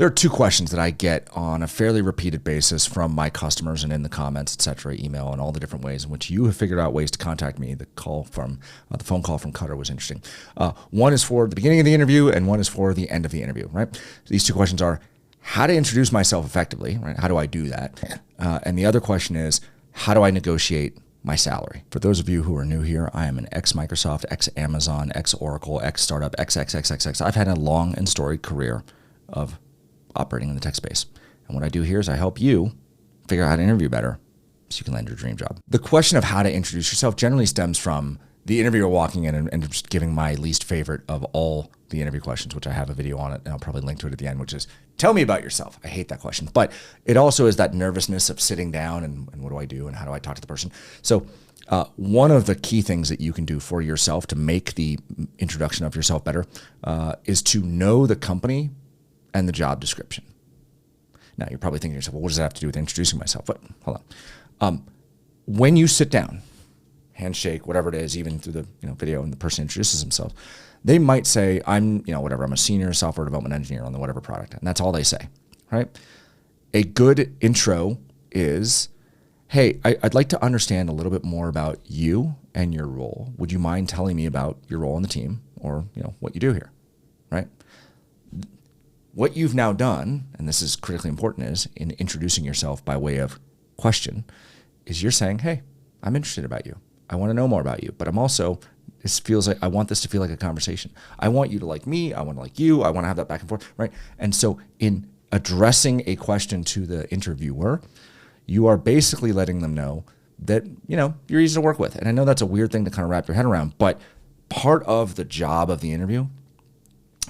There are two questions that I get on a fairly repeated basis from my customers and in the comments, et cetera, email, and all the different ways in which you have figured out ways to contact me. The phone call from Cutter was interesting. One is for the beginning of the interview and one is for the end of the interview, right? These two questions are how to introduce myself effectively, right? How do I do that? And the other question is, how do I negotiate my salary? For those of you who are new here, I am an ex-Microsoft, ex-Amazon, ex-Oracle, ex-startup, ex. I've had a long and storied career of operating in the tech space. And what I do here is I help you figure out how to interview better so you can land your dream job. The question of how to introduce yourself generally stems from the interviewer walking in and just giving my least favorite of all the interview questions, which I have a video on it, and I'll probably link to it at the end, which is, tell me about yourself. I hate that question. But it also is that nervousness of sitting down and what do I do and how do I talk to the person? So one of the key things that you can do for yourself to make the introduction of yourself better is to know the company and the job description. Now, you're probably thinking to yourself, well, what does that have to do with introducing myself? But hold on. When you sit down, handshake, whatever it is, even through the video and the person introduces themselves, they might say, I'm a senior software development engineer on the whatever product. And that's all they say, right? A good intro is, hey, I'd like to understand a little bit more about you and your role. Would you mind telling me about your role on the team or what you do here, right? What you've now done, and this is critically important, is in introducing yourself by way of question, is you're saying, hey, I'm interested about you. I want to know more about you, but I'm also, this feels like, I want this to feel like a conversation. I want you to like me. I want to like you. I want to have that back and forth, right? And so in addressing a question to the interviewer, you are basically letting them know that, you're easy to work with. And I know that's a weird thing to kind of wrap your head around, but part of the job of the interview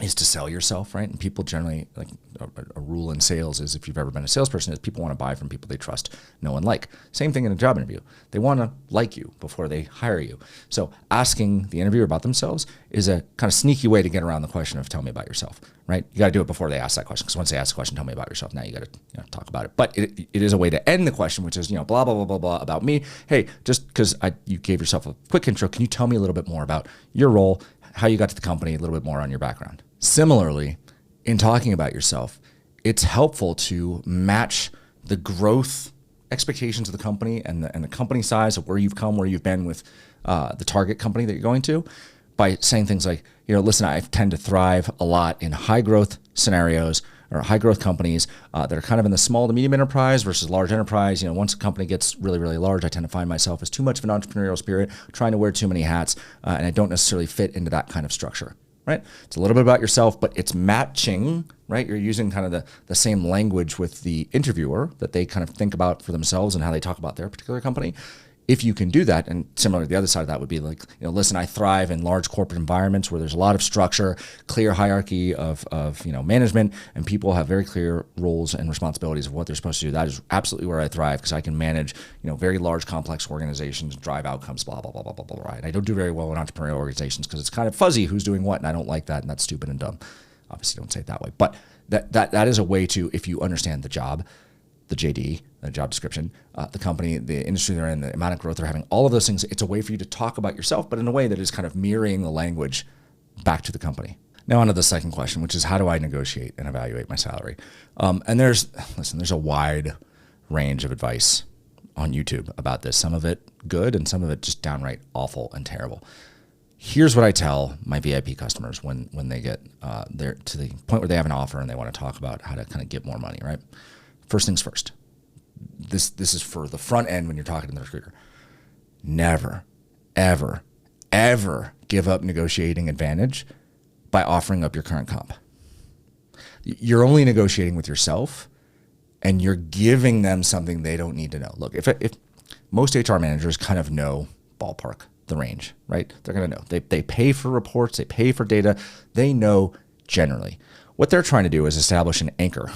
is to sell yourself, right? And people generally, like a rule in sales is, if you've ever been a salesperson, is people want to buy from people they trust, know, and like. Same thing in a job interview. They want to like you before they hire you. So asking the interviewer about themselves is a kind of sneaky way to get around the question of tell me about yourself, right? You got to do it before they ask that question, because once they ask the question, tell me about yourself, now you got to talk about it. But it is a way to end the question, which is, blah, blah, blah, blah, blah about me. Hey, just because you gave yourself a quick intro, can you tell me a little bit more about your role, how you got to the company, a little bit more on your background? Similarly, in talking about yourself, it's helpful to match the growth expectations of the company and the company size of where you've come, where you've been with the target company that you're going to, by saying things like, listen, I tend to thrive a lot in high growth scenarios or high growth companies that are kind of in the small to medium enterprise versus large enterprise. Once a company gets really, really large, I tend to find myself as too much of an entrepreneurial spirit, trying to wear too many hats, and I don't necessarily fit into that kind of structure. Right? It's a little bit about yourself, but it's matching, right? You're using kind of the same language with the interviewer that they kind of think about for themselves and how they talk about their particular company. If you can do that, and similar to the other side of that would be like, listen, I thrive in large corporate environments where there's a lot of structure, clear hierarchy of management, and people have very clear roles and responsibilities of what they're supposed to do. That is absolutely where I thrive, because I can manage, very large, complex organizations, drive outcomes, blah, blah, blah, blah, blah, blah, right? And I don't do very well in entrepreneurial organizations because it's kind of fuzzy who's doing what, and I don't like that, and that's stupid and dumb. Obviously, don't say it that way. But that is a way to, if you understand the job, the JD, the job description, the company, the industry they're in, the amount of growth they're having, all of those things, it's a way for you to talk about yourself, but in a way that is kind of mirroring the language back to the company. Now on to the second question, which is how do I negotiate and evaluate my salary? And there's a wide range of advice on YouTube about this. Some of it good and some of it just downright awful and terrible. Here's what I tell my VIP customers when they get there to the point where they have an offer and they want to talk about how to kind of get more money, right? First things first. This is for the front end when you're talking to the recruiter. Never, ever, ever give up negotiating advantage by offering up your current comp. You're only negotiating with yourself, and you're giving them something they don't need to know. Look, if most HR managers kind of know ballpark the range, right? They're going to know. They pay for reports, they pay for data, they know generally. What they're trying to do is establish an anchor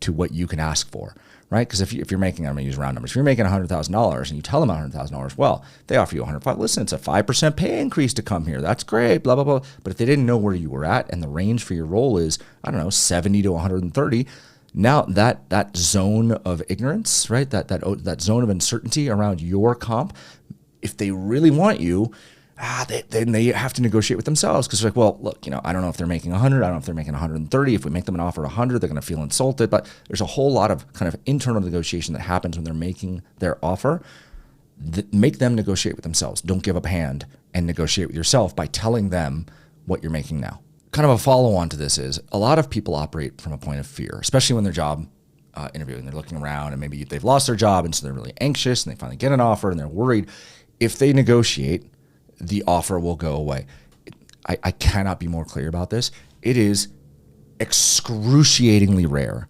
to what you can ask for, right? Because if you're making, I'm going to use round numbers, if you're making $100,000 and you tell them $100,000, well, they offer you $105,000. Listen, it's a 5% pay increase to come here. That's great, blah, blah, blah. But if they didn't know where you were at and the range for your role is, 70 to 130, now that zone of ignorance, right? That zone of uncertainty around your comp, if they really want you, they have to negotiate with themselves because they're like, well, look, I don't know if they're making 100. I don't know if they're making 130. If we make them an offer at 100, they're going to feel insulted. But there's a whole lot of kind of internal negotiation that happens when they're making their offer. Make them negotiate with themselves. Don't give up a hand and negotiate with yourself by telling them what you're making now. Kind of a follow-on to this is a lot of people operate from a point of fear, especially when they're job interviewing. They're looking around and maybe they've lost their job and so they're really anxious and they finally get an offer and they're worried. If they negotiate, the offer will go away. I cannot be more clear about this. It is excruciatingly rare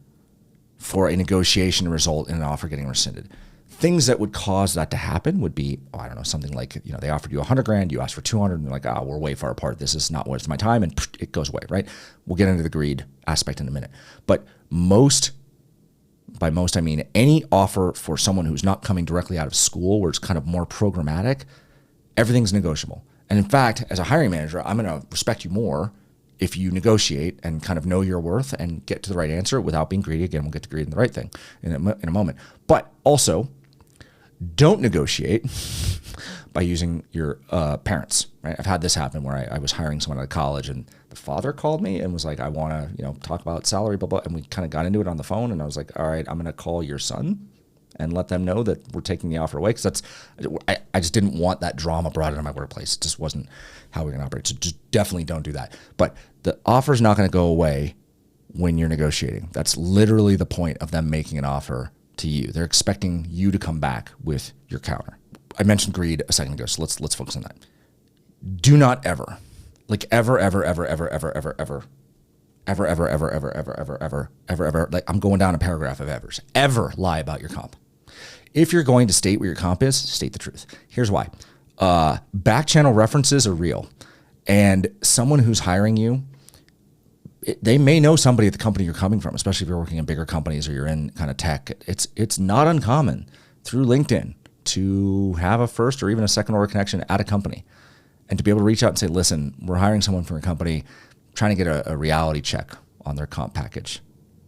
for a negotiation to result in an offer getting rescinded. Things that would cause that to happen would be, I don't know, something like, they offered you 100 grand, you asked for 200, and they're like, we're way far apart. This is not worth my time, and it goes away, right? We'll get into the greed aspect in a minute. But by most, I mean any offer for someone who's not coming directly out of school, where it's kind of more programmatic, everything's negotiable. And in fact, as a hiring manager, I'm going to respect you more if you negotiate and kind of know your worth and get to the right answer without being greedy. Again, we'll get to greed in the right thing in a moment. But also, don't negotiate by using your parents, right? I've had this happen where I was hiring someone at a college and the father called me and was like, I want to, talk about salary, blah, blah. And we kind of got into it on the phone and I was like, all right, I'm going to call your son and let them know that we're taking the offer away. Because I just didn't want that drama brought into my workplace. It just wasn't how we're going to operate. So just definitely don't do that. But the offer's not going to go away when you're negotiating. That's literally the point of them making an offer to you. They're expecting you to come back with your counter. I mentioned greed a second ago, so let's focus on that. Do not ever, like ever, like I'm going down a paragraph of evers, ever lie about your comp. If you're going to state what your comp is, state the truth. Here's why. Back channel references are real. And someone who's hiring you, they may know somebody at the company you're coming from, especially if you're working in bigger companies or you're in kind of tech. It's not uncommon through LinkedIn to have a first or even a second order connection at a company and to be able to reach out and say, listen, we're hiring someone from a company trying to get a reality check on their comp package.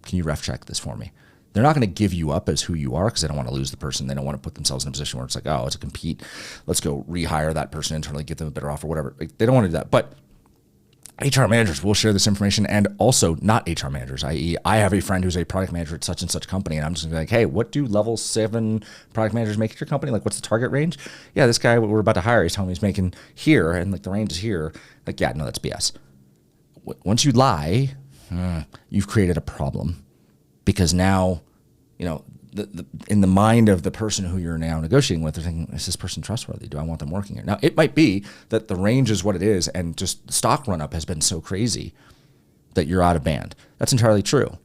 Can you ref check this for me? They're not going to give you up as who you are because they don't want to lose the person. They don't want to put themselves in a position where it's like, oh, it's a compete. Let's go rehire that person internally, get them a better offer, whatever. Like, they don't want to do that. But HR managers will share this information, and also not HR managers, i.e. I have a friend who's a product manager at such and such company, and I'm just gonna be like, hey, what do level 7 product managers make at your company? Like, what's the target range? Yeah, this guy we're about to hire, he's telling me he's making here, and like the range is here. Like, yeah, no, that's BS. Once you lie, you've created a problem because now, in the mind of the person who you're now negotiating with, they're thinking, is this person trustworthy? Do I want them working here? Now, it might be that the range is what it is and just the stock run up has been so crazy that you're out of band. That's entirely true.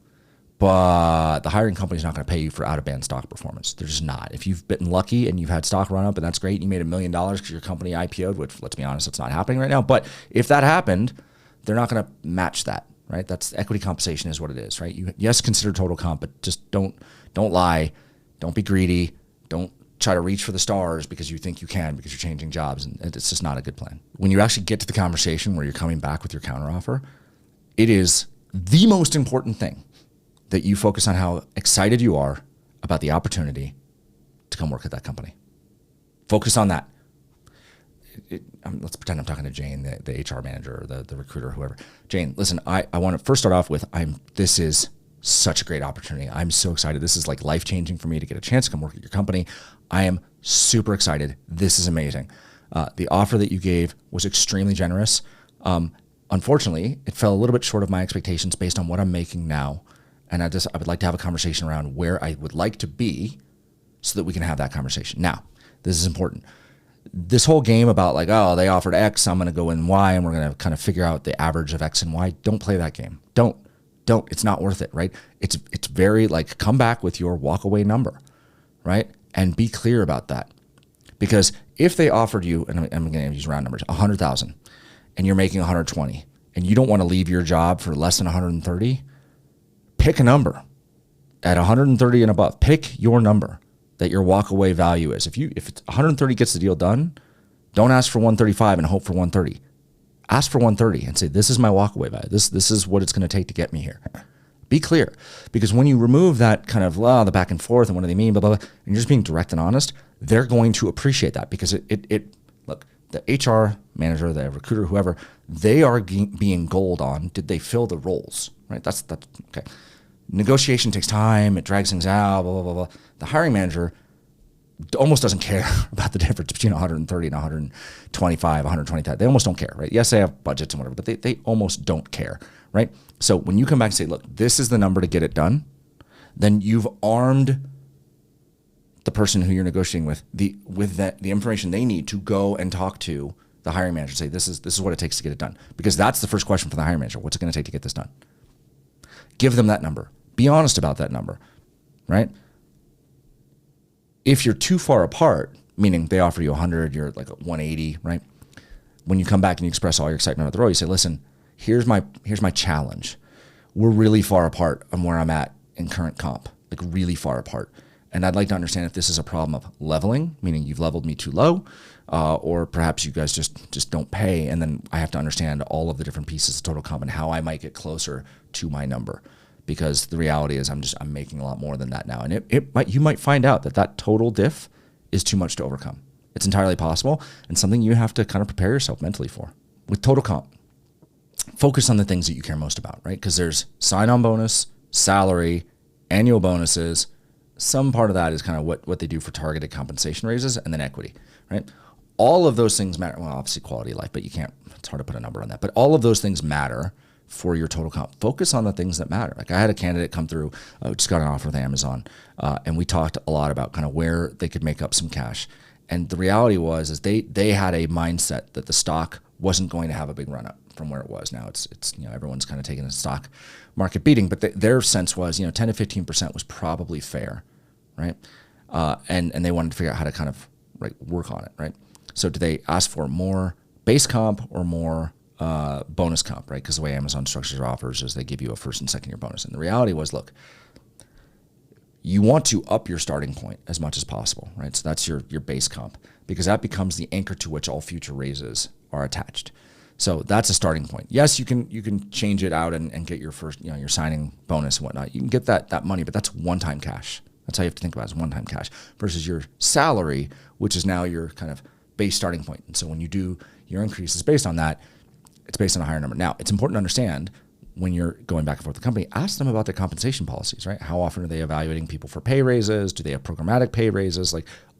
But the hiring company is not going to pay you for out of band stock performance. They're just not. If you've been lucky and you've had stock run up and that's great, and you made $1 million because your company IPO'd, which, let's be honest, that's not happening right now. But if that happened, they're not going to match that, right? That's equity compensation is what it is, right? Yes, consider total comp, but just don't lie. Don't be greedy. Don't try to reach for the stars because you think you can because you're changing jobs. And it's just not a good plan. When you actually get to the conversation where you're coming back with your counteroffer, it is the most important thing that you focus on how excited you are about the opportunity to come work at that company. Focus on that. Let's pretend I'm talking to Jane, the HR manager or the recruiter or whoever. Jane, listen, I want to first start off with, this is such a great opportunity. I'm so excited. This is like life-changing for me to get a chance to come work at your company. I am super excited. This is amazing. The offer that you gave was extremely generous. Unfortunately, it fell a little bit short of my expectations based on what I'm making now. And I would like to have a conversation around where I would like to be so that we can have that conversation. Now, this is important. This whole game about like, oh, they offered X, I'm going to go in Y, and we're going to kind of figure out the average of X and Y. Don't play that game. Don't. It's not worth it, right? It's very like, come back with your walk away number, right? And be clear about that. Because if they offered you, and I'm going to use round numbers, 100,000, and you're making 120, and you don't want to leave your job for less than 130, pick a number at 130 and above. Pick your number that your walk away value is. If it's 130 gets the deal done, don't ask for 135 and hope for 130. Ask for 130 and say, this is my walkaway value. This is what it's going to take to get me here. Be clear, because when you remove that kind of the back and forth and what do they mean, blah, blah, blah, and you're just being direct and honest, they're going to appreciate that because look, the HR manager, the recruiter, whoever, they are being goaled on, did they fill the roles, right? That's okay. Negotiation takes time. It drags things out, blah, blah, blah, blah. The hiring manager almost doesn't care about the difference between 130 and 125, 120. They almost don't care, right? Yes, they have budgets and whatever, but they almost don't care, right? So when you come back and say, look, this is the number to get it done, then you've armed the person who you're negotiating with the information they need to go and talk to the hiring manager and say, this is what it takes to get it done. Because that's the first question for the hiring manager. What's it going to take to get this done? Give them that number. Be honest about that number, right? If you're too far apart, meaning they offer you 100, you're like at 180, right? When you come back and you express all your excitement about the role, you say, listen, here's my challenge. We're really far apart on where I'm at in current comp, like really far apart. And I'd like to understand if this is a problem of leveling, meaning you've leveled me too low, or perhaps you guys just don't pay. And then I have to understand all of the different pieces of total comp and how I might get closer to my number. Because the reality is I'm making a lot more than that now. And you might find out that total diff is too much to overcome. It's entirely possible and something you have to kind of prepare yourself mentally for. With total comp, focus on the things that you care most about, right? Because there's sign-on bonus, salary, annual bonuses. Some part of that is kind of what they do for targeted compensation raises, and then equity, right? All of those things matter. Well, obviously quality of life, but it's hard to put a number on that. But all of those things matter for your total comp. Focus on the things that matter. Like I had a candidate come through, just got an offer with Amazon, and we talked a lot about kind of where they could make up some cash. And the reality is they had a mindset that the stock wasn't going to have a big run up from where it was. Now it's everyone's kind of taking a stock market beating, but their sense was 10 to 15% was probably fair, right? And they wanted to figure out how to kind of work on it, right? So do they ask for more base comp or more bonus comp, right? Because the way Amazon structures their offers is they give you a first and second year bonus. And the reality was, look, you want to up your starting point as much as possible, right? So that's your base comp, because that becomes the anchor to which all future raises are attached. So that's a starting point. Yes, you can change it out and get your first, your signing bonus and whatnot. You can get that money, but that's one-time cash. That's how you have to think about it, as one-time cash versus your salary, which is now your kind of base starting point. And so when you do your increases based on that, it's based on a higher number. Now, it's important to understand when you're going back and forth with the company, ask them about their compensation policies, right? How often are they evaluating people for pay raises? Do they have programmatic pay raises?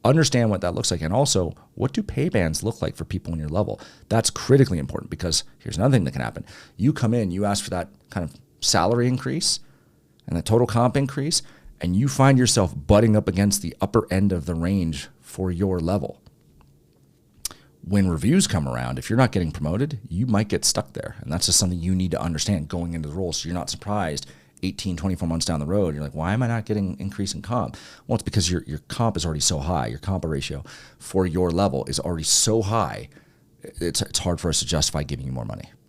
Understand what that looks like. And also, what do pay bands look like for people in your level? That's critically important, because here's another thing that can happen. You come in, you ask for that kind of salary increase and the total comp increase, and you find yourself butting up against the upper end of the range for your level. When reviews come around, if you're not getting promoted, you might get stuck there. And that's just something you need to understand going into the role, so you're not surprised 18, 24 months down the road. You're like, why am I not getting increase in comp? Well, it's because your comp is already so high. Your comp ratio for your level is already so high, it's hard for us to justify giving you more money.